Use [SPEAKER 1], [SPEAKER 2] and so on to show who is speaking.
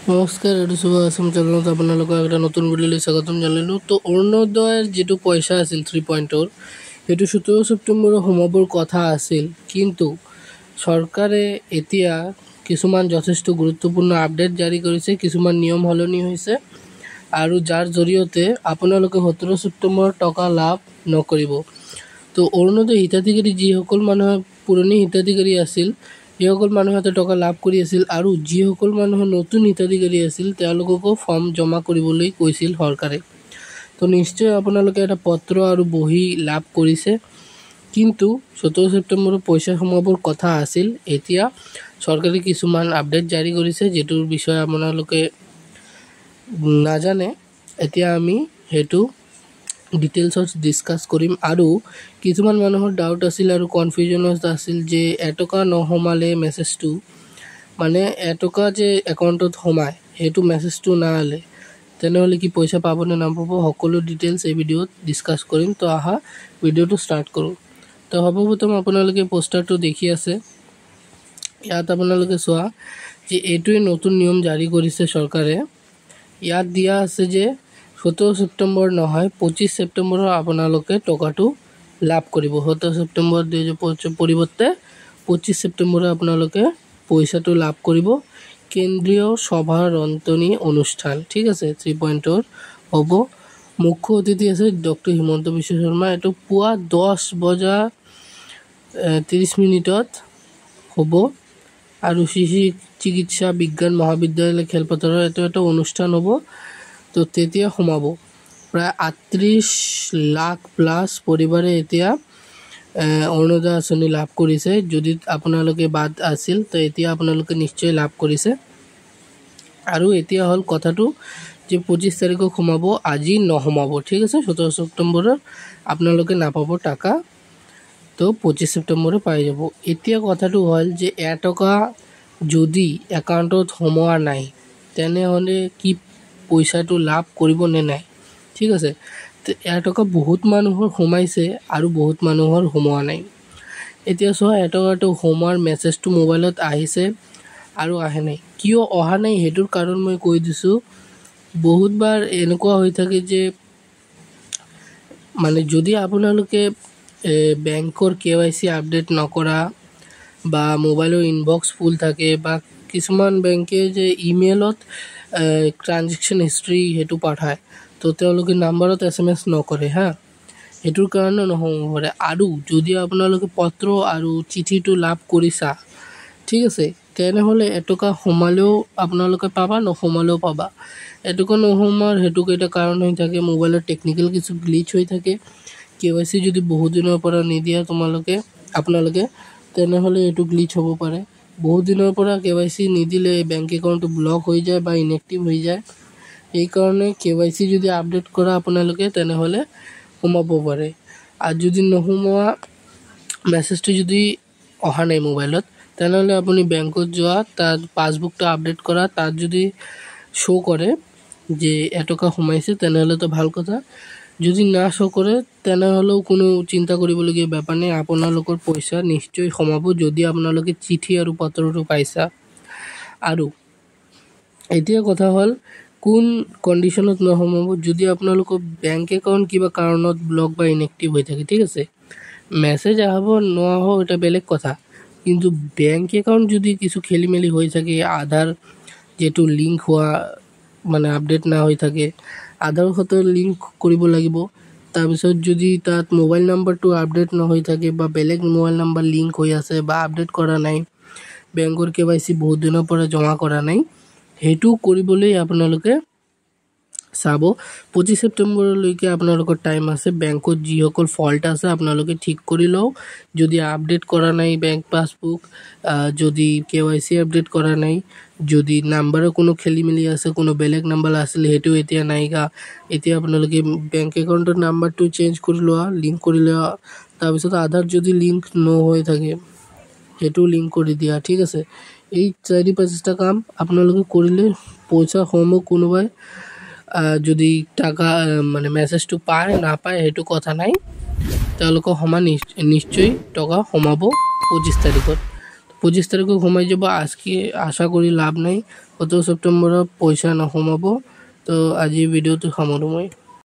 [SPEAKER 1] নমস্কাৰ, এইটো শুভ আছাম চেনেলত আপোনালোকক এটা নতুন ভিডিঅ'লৈ স্বাগতম জনালোঁ। তো অৰুণোদয়ৰ যিটো পইচা আছিল 3 পইণ্টৰ, সেইটো 17 ছেপ্টেম্বৰত সোমাবৰ কথা আছিল, কিন্তু চৰকাৰে এতিয়া কিছুমান যথেষ্ট গুৰুত্বপূৰ্ণ আপডেট জাৰি কৰিছে, কিছুমান নিয়ম সলনি হৈছে আৰু যাৰ জৰিয়তে আপোনালোকে 17 ছেপ্টেম্বৰত টকা লাভ নকৰিব। তো অৰুণোদয় হিতাধিকাৰী যিসকল মানুহে পুৰণি হিতাধিকাৰী আছিল, যিসকল মানুহে টকা লাভ কৰি আছিল আৰু যিসকল মানুহৰ নতুন হিতাধিকাৰী আছিল তেওঁলোককো ফৰ্ম জমা কৰিবলৈ কৈছিল চৰকাৰে। তো নিশ্চয় আপোনালোকে এটা পত্ৰ আৰু বহি লাভ কৰিছে, কিন্তু 17 ছেপ্টেম্বৰত পইচা সোমাবৰ কথা আছিল। এতিয়া চৰকাৰে কিছুমান আপডেট জাৰি কৰিছে, যিটোৰ বিষয়ে আপোনালোকে নাজানে। এতিয়া আমি সেইটো ডিটেইলছত ডিছকাছ কৰিম। আৰু কিছুমান মানুহৰ ডাউট আছিল আৰু কনফিউজনত আছিল যে এটকা নোসোমালে মেছেজটো, মানে এটকা যে একাউণ্টত সোমায় সেইটো মেছেজটো নাহিলে তেনেহ'লে কি পইচা পাব নে নাপাব, সকলো ডিটেইলছ এই ভিডিঅ'ত ডিছকাছ কৰিম। তো আহা ভিডিঅ'টো ষ্টাৰ্ট কৰোঁ। তো সৰ্বপ্ৰথম আপোনালোকে পোষ্টাৰটো দেখি আছে, ইয়াত আপোনালোকে চোৱা যে এইটোৱে নতুন নিয়ম জাৰি কৰিছে চৰকাৰে। ইয়াত দিয়া আছে যে 17 ছেপ্টেম্বৰ নহয় 25 ছেপ্টেম্বৰত আপোনালোকে টকাটো লাভ কৰিব। 17 ছেপ্টেম্বৰ 2025 পৰিৱৰ্তে 25 ছেপ্টেম্বৰত আপোনালোকে পইচাটো লাভ কৰিব। কেন্দ্ৰীয় সভাৰন্তনী অনুষ্ঠান, ঠিক আছে, 3 পইণ্টৰ হ'ব। মুখ্য অতিথি আছে ডক্টৰ হিমন্ত বিশ্ব শৰ্মা। এইটো পুৱা 10:30 হ'ব আৰু চিকিৎসা বিজ্ঞান মহাবিদ্যালয় খেলপথাৰৰ এইটো এটা অনুষ্ঠান হ'ব। তো তেতিয়া সোমাব প্ৰায় 38 লাখ প্লাছ পৰিবাৰে এতিয়া অৰুণোদয় আঁচনি লাভ কৰিছে। যদি আপোনালোকে বাদ আছিল তো এতিয়া আপোনালোকে নিশ্চয় লাভ কৰিছে। আৰু এতিয়া হ'ল কথাটো যে 25 তাৰিখত সোমাব, আজি নোসোমাব, ঠিক আছে। 17 ছেপ্টেম্বৰত আপোনালোকে নাপাব টকা, তো 25 ছেপ্টেম্বৰত পাই যাব। এতিয়া কথাটো হ'ল যে এটকা যদি একাউণ্টত সোমোৱা নাই তেনেহ'লে কি পইচাটো লাভ কৰিব নে নাই, ঠিক আছে। তো এটকা বহুত মানুহৰ সোমাইছে আৰু বহুত মানুহৰ সোমোৱা নাই। এতিয়া চোৱা, এটকাটো সোমোৱাৰ মেছেজটো মোবাইলত আহিছে আৰু আহে নাই। কিয় অহা নাই সেইটোৰ কাৰণ মই কৈ দিছোঁ। বহুতবাৰ এনেকুৱা হৈ থাকে যে মানে যদি আপোনালোকে বেংকৰ KYC আপডেট নকৰা বা মোবাইলৰ ইনবক্স ফুল থাকে বা কিছুমান বেংকে যে ইমেইলত ট্ৰানজেকশ্যন হিষ্ট্ৰী সেইটো পঠায়, তো তেওঁলোকে নাম্বাৰত SMS নকৰে হা, সেইটোৰ কাৰণে নহ'ব পাৰে। আৰু যদি আপোনালোকে পত্ৰ আৰু চিঠিটো লাভ কৰিছা, ঠিক আছে, তেনেহ'লে এটকা সোমালেও আপোনালোকে পাবা, নোসোমালেও পাবা। এটকা নোসোমাৰ সেইটো কেইটা কাৰণ হৈ থাকে, মোবাইলৰ টেকনিকেল কিছু গ্লিচ হৈ থাকে। KYC যদি বহুত দিনৰ পৰা নিদিয়া আপোনালোকে তেনেহ'লে এইটো গ্লিচ হ'ব পাৰে। বহুত দিনৰ পৰা KYC নিদিলে বেংক একাউণ্টটো ব্লক হৈ যায় বা ইনএক্টিভ হৈ যায়। এইকাৰণে KYC যদি আপডেট কৰা আপোনালোকে তেনেহ'লে সোমাব পাৰে। আৰু যদি নোসোমোৱা, মেছেজটো যদি অহা নাই মোবাইলত, তেনেহ'লে আপুনি বেংকত যোৱা, তাত পাছবুকটো আপডেট কৰা, তাত যদি শ্ব' কৰে যে এটকা সোমাইছে তেনেহ'লেতো ভাল কথা। যদি না শ্ব' কৰে তেনেহ'লেও কোনো চিন্তা কৰিবলগীয়া বেপাৰ নাই, আপোনালোকৰ পইচা নিশ্চয় সোমাব যদি আপোনালোকে চিঠি আৰু পত্ৰটো পাইছা। আৰু এতিয়া কথা হ'ল কোন কণ্ডিশ্যনত নোসোমাব, যদি আপোনালোকৰ বেংক একাউণ্ট কিবা কাৰণত ব্লক বা ইনএক্টিভ হৈ থাকে, ঠিক আছে। মেছেজ আহিব নহ'ব এটা বেলেগ কথা, কিন্তু বেংক একাউণ্ট যদি কিছু খেলি মেলি হৈ থাকে, আধাৰ যিটো লিংক হোৱা মানে আপডেট না হৈ থাকে, আধাৰৰ সৈতে লিংক কৰিব লাগিব। তাৰপিছত যদি তাত মোবাইল নাম্বাৰটো আপডেট নহৈ থাকে বা বেলেগ মোবাইল নাম্বাৰ লিংক হৈ আছে বা আপডেট কৰা নাই, বেংকৰ KYC বহুত দিনৰ পৰা জমা কৰা নাই, সেইটো কৰিবলৈ আপোনালোকে চাব। 25 ছেপ্টেম্বৰলৈকে আপোনালোকৰ টাইম আছে। বেংকত যিসকল ফল্ট আছে আপোনালোকে ঠিক কৰি লওক। যদি আপডেট কৰা নাই বেংক পাছবুক, যদি KYC আপডেট কৰা নাই, যদি নাম্বাৰৰ কোনো খেলি মেলি আছে, কোনো বেলেগ নাম্বাৰ আছিলে সেইটো এতিয়া নাইকা, এতিয়া আপোনালোকে বেংক একাউণ্টৰ নাম্বাৰটো চেঞ্জ কৰি লোৱা, লিংক কৰি লোৱা। তাৰপিছত আধাৰ যদি লিংক নহৈ থাকে সেইটো লিংক কৰি দিয়া, ঠিক আছে। এই 4-5টা কাম আপোনালোকে কৰিলে পইচা সোমাব। কোনোবাই যদি টাকা মানে মেছেজটো পায় নাপায় সেইটো কথা নাই, তেওঁলোকৰ সমান নিশ্চয় টকা সোমাব 25 তাৰিখত। 25 তাৰিখে সোমাই যাব। আজকে আশা কৰি লাভ নাই, 17 ছেপ্টেম্বৰত পইচা নোসোমাব। তো আজি ভিডিঅ'টো সামৰোঁ মই।